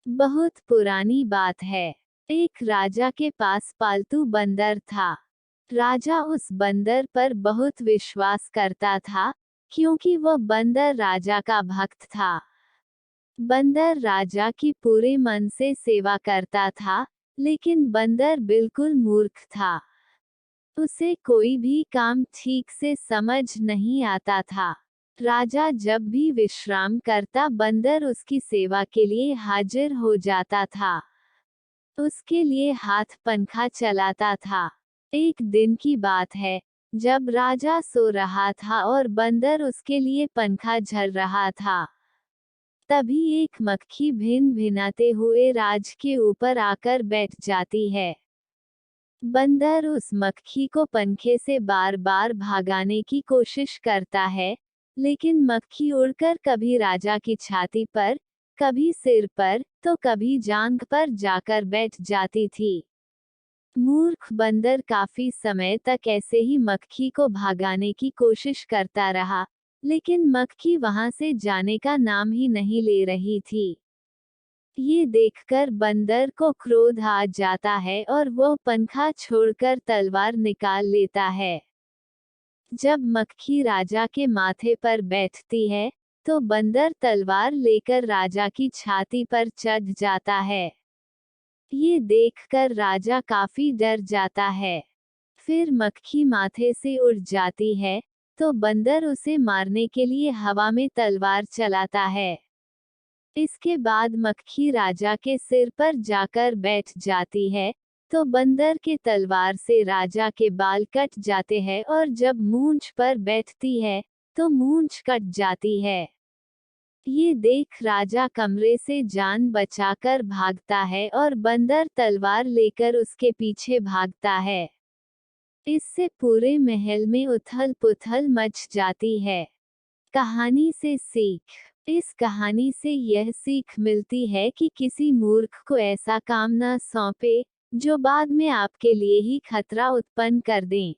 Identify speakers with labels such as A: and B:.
A: बहुत पुरानी बात है। एक राजा के पास पालतू बंदर था। राजा उस बंदर पर बहुत विश्वास करता था, क्योंकि वह बंदर राजा का भक्त था। बंदर राजा की पूरे मन से सेवा करता था, लेकिन बंदर बिल्कुल मूर्ख था। उसे कोई भी काम ठीक से समझ नहीं आता था। राजा जब भी विश्राम करता, बंदर उसकी सेवा के लिए हाजिर हो जाता था। उसके लिए हाथ पंखा चलाता था। एक दिन की बात है, जब राजा सो रहा था और बंदर उसके लिए पंखा झल रहा था। तभी एक मक्खी भिन भिनाते हुए राज के ऊपर आकर बैठ जाती है। बंदर उस मक्खी को पंखे से बार बार भगाने की कोशिश करता है, लेकिन मक्खी उड़कर कभी राजा की छाती पर, कभी सिर पर, तो कभी जांघ पर जाकर बैठ जाती थी। मूर्ख बंदर काफी समय तक ऐसे ही मक्खी को भगाने की कोशिश करता रहा, लेकिन मक्खी वहां से जाने का नाम ही नहीं ले रही थी। ये देखकर बंदर को क्रोध आ जाता है और वह पंखा छोड़कर तलवार निकाल लेता है। जब मक्खी राजा के माथे पर बैठती है, तो बंदर तलवार लेकर राजा की छाती पर चढ़ जाता है। ये देखकर राजा काफी डर जाता है। फिर मक्खी माथे से उड़ जाती है, तो बंदर उसे मारने के लिए हवा में तलवार चलाता है। इसके बाद मक्खी राजा के सिर पर जाकर बैठ जाती है, तो बंदर के तलवार से राजा के बाल कट जाते हैं और जब मूंछ पर बैठती है, तो मूंछ कट जाती है। ये देख राजा कमरे से जान बचाकर भागता है और बंदर तलवार लेकर उसके पीछे भागता है। इससे पूरे महल में उथल पुथल मच जाती है। कहानी से सीख। इस कहानी से यह सीख मिलती है कि किसी मूर्ख को ऐसा काम न सौंपे, जो बाद में आपके लिए ही खतरा उत्पन्न कर दें।